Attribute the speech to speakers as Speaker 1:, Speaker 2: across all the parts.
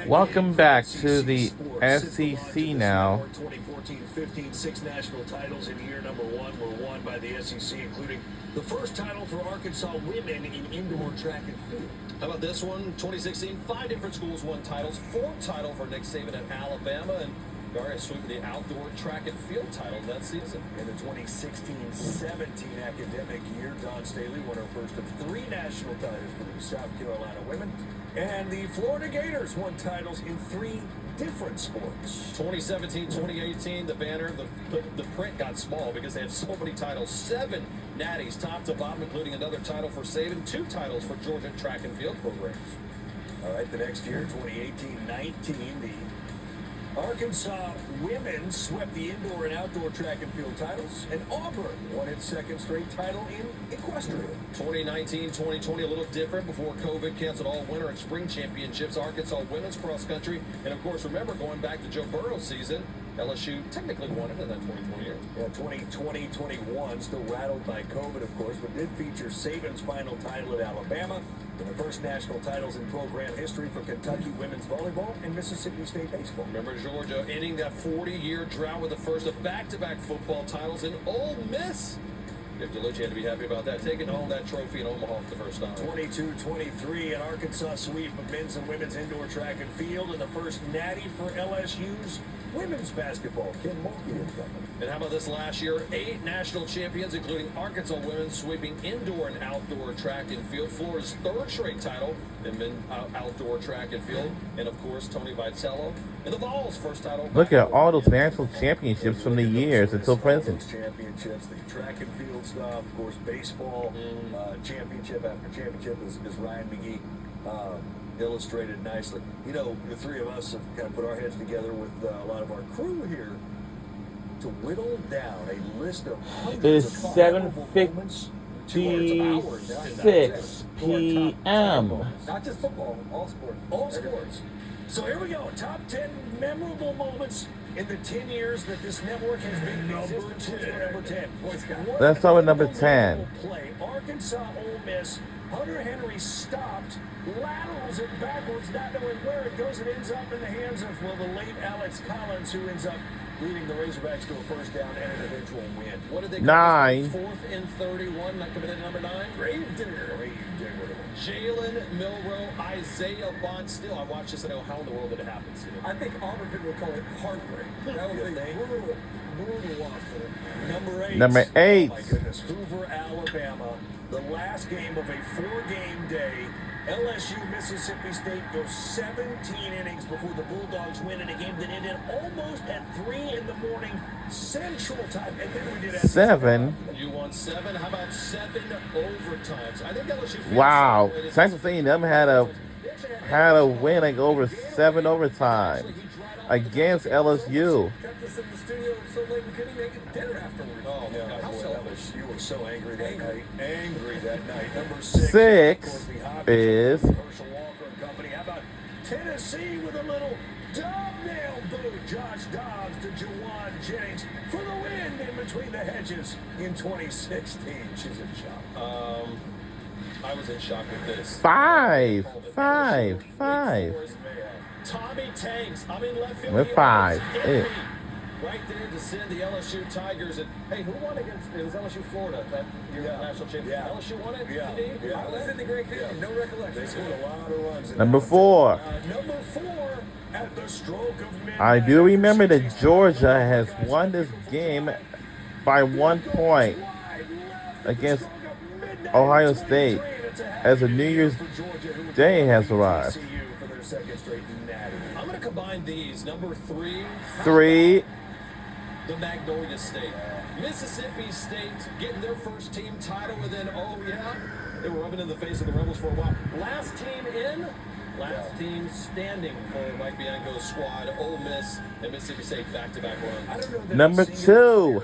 Speaker 1: Welcome back to the SEC now.
Speaker 2: 2014-15, 6 national titles in year number 1 were won by the SEC, including the first title for Arkansas women in indoor track and field.
Speaker 3: How about this one? 2016, 5 different schools won titles. 4th title for Nick Saban at Alabama, and Daria sweeping the outdoor track and field title that season.
Speaker 2: In the 2016-17 academic year, Dawn Staley won her first of 3 national titles for the South Carolina women. And the Florida Gators won titles in 3 different sports.
Speaker 3: 2017, 2018, the banner, the print got small because they had so many titles. 7 natties, top to bottom, including another title for Saban, 2 titles for Georgia track and field programs.
Speaker 2: All right, the next year, 2018-19, the Arkansas women swept the indoor and outdoor track and field titles, and Auburn won its 2nd straight title in equestrian.
Speaker 3: 2019-2020, a little different before COVID canceled all winter and spring championships. Arkansas women's cross country, and of course, remember going back to Joe Burrow's season, LSU technically won it in that 2020 year.
Speaker 2: Yeah, 2020-21, still rattled by COVID, of course, but did feature Saban's final title at Alabama, and the first national titles in program history for Kentucky women's volleyball and Mississippi State baseball.
Speaker 3: Remember Georgia ending that 40-year drought with the first of back-to-back football titles in Ole Miss. If DeLucia had to be happy about that, taking home that trophy in Omaha for the first time.
Speaker 2: 22-23, an Arkansas sweep of men's and women's indoor track and field, and the first natty for LSU's women's basketball. Ken Mulkey and company.
Speaker 3: And how about this last year? 8 national champions, including Arkansas women, sweeping indoor and outdoor track and field. Florida's 3rd straight title in men's outdoor track and field. And, of course, Tony Vitello. And the Vols' first title.
Speaker 1: Look at all those national championships from the years until present.
Speaker 2: Championships, the track and field stuff, of course, baseball, championship after championship, as Ryan McGee illustrated nicely. You know, the 3 of us have kind of put our heads together with a lot of our crew here to whittle down a list of hundreds
Speaker 1: It is
Speaker 2: of 7:56
Speaker 1: p.m.
Speaker 2: Not just football, all sports. All sports. So here we go. Top 10 memorable moments in the 10 years that this network has been number 10.
Speaker 1: Let's start with number 10.
Speaker 2: Play. Arkansas Ole Miss. Hunter Henry stopped, laterals it backwards, not knowing where it goes. It ends up in the hands of, well, the late Alex Collins, who ends up leading the Razorbacks to a first down and an eventual win.
Speaker 3: What did they
Speaker 1: 9.
Speaker 3: 4th and 31, not coming in number 9.
Speaker 2: Gravedigger.
Speaker 3: Jalen Milroe, Isaiah Bond. Still, I watched this and I go, how in the world did it happen?
Speaker 2: I think Auburn people would call it heartbreak. That was a brutal loss for them. Number 8.
Speaker 1: Number 8.
Speaker 2: Oh my goodness. Hoover, Alabama. The last game of a 4-game day. LSU, Mississippi State goes 17 innings before the Bulldogs win in a game that ended almost at 3 in the morning Central Time. And then we did
Speaker 1: 7.
Speaker 3: You won 7. How about 7 overtimes? I think LSU.
Speaker 1: Wow. Texas A&M had a win like over 7 overtime against LSU.
Speaker 2: Kept us in the studio so late we couldn't make it dinner afterwards. Oh, my God. How selfish. You were so angry that night. Angry that night. Number 6.
Speaker 1: 6 is
Speaker 2: Herschel Walker and company. How about Tennessee with a little thumbnail boot? Josh Dobbs to Jawan Jennings for the win in between the hedges in 2016. She's in shock.
Speaker 3: I was in shock with this.
Speaker 1: 5.
Speaker 3: Tommy Tanks. I'm in left field.
Speaker 1: With 5.
Speaker 3: Right there to send the LSU Tigers. And hey, who won against? It was LSU Florida that year, national championship.
Speaker 2: Yeah.
Speaker 3: LSU won it.
Speaker 2: Yeah. I was in the Great Canyon. No recollection. They scored a lot of runs.
Speaker 1: Number 4.
Speaker 2: Number 4 at the stroke of midnight.
Speaker 1: I do remember that Georgia has won this game by 1 point against Ohio State as a New Year's Day has arrived.
Speaker 3: I'm going to combine these. Number 3.
Speaker 1: 3.
Speaker 3: The Magnolia State. Mississippi State getting their first team title, and then, they were rubbing in the face of the Rebels for a while. Last team standing for Mike Bianco's squad, Ole Miss and Mississippi State back-to-back runs.
Speaker 1: Number 2.
Speaker 2: A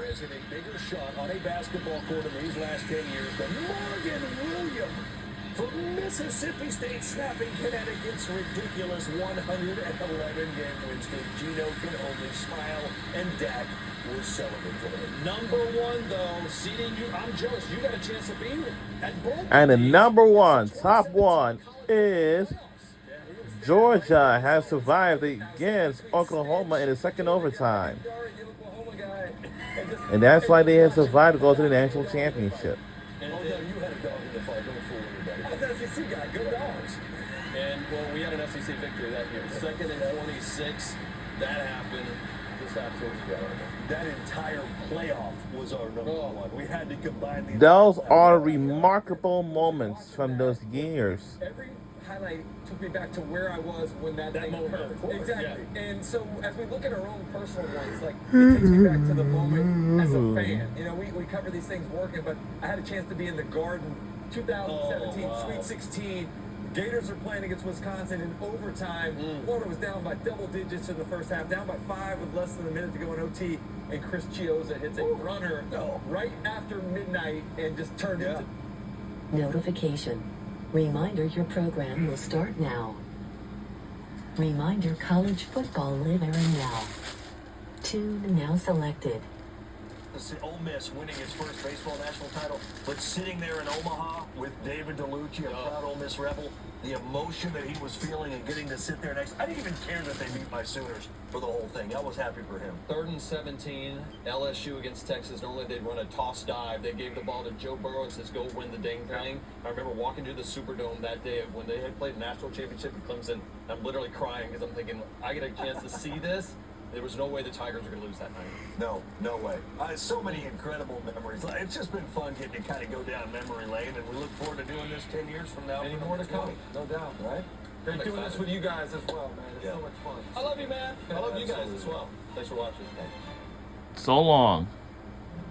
Speaker 2: bigger shot on a basketball court in these last 10 years than Morgan Williams for Mississippi State, snapping Connecticut's ridiculous 111-game win streak. Gino can only smile, and Dak was celebrating.
Speaker 3: Number 1, though, seating you. I'm jealous. You got a chance to be at both.
Speaker 1: And the number 1, top 1 is Georgia has survived against Oklahoma in the second overtime. And that's why they have survived to go to the national championship.
Speaker 2: Oh, no, you had a dog in the fight. Don't fool anybody. I was an SEC guy. Go Dogs.
Speaker 3: And, well, we had an SEC victory that year. 2nd and 26. That happened. Just absolutely incredible.
Speaker 2: That entire playoff was our number one. We had to combine these.
Speaker 1: Those are remarkable moments from those years.
Speaker 4: Every highlight took me back to where I was when that thing
Speaker 3: moment,
Speaker 4: occurred.
Speaker 3: of course,
Speaker 4: Exactly. Yeah. And so as we look at our own personal ones, like it takes me back to the moment as a fan. You know, we cover these things working, but I had a chance to be in the Garden 2017 Sweet 16. Gators are playing against Wisconsin in overtime. Florida was down by double digits in the first half, down by 5 with less than a minute to go in OT, and Chris Chiozza hits a runner right after midnight and just turned into...
Speaker 5: Notification. Reminder your program will start now. Reminder college football living now. Tune now selected.
Speaker 2: Ole Miss winning its first baseball national title, but sitting there in Omaha with David DeLucci, a proud Ole Miss Rebel, the emotion that he was feeling and getting to sit there next. I didn't even care that they beat my Sooners for the whole thing. I was happy for him.
Speaker 3: 3rd and 17, LSU against Texas. Normally they'd run a toss dive. They gave the ball to Joe Burrow and says, go win the dang thing. I remember walking to the Superdome that day when they had played a national championship in Clemson. I'm literally crying because I'm thinking, I get a chance to see this. There was no way the Tigers were going to lose that night.
Speaker 2: No way. So many incredible memories. It's just been fun getting to kind of go down memory lane, and we look forward to doing this 10 years from now.
Speaker 4: Any more to come, no doubt, right? Great doing this with you guys as well, man. It's so much fun.
Speaker 3: I love you, man. I love you guys as well. Thanks for watching.
Speaker 1: So long.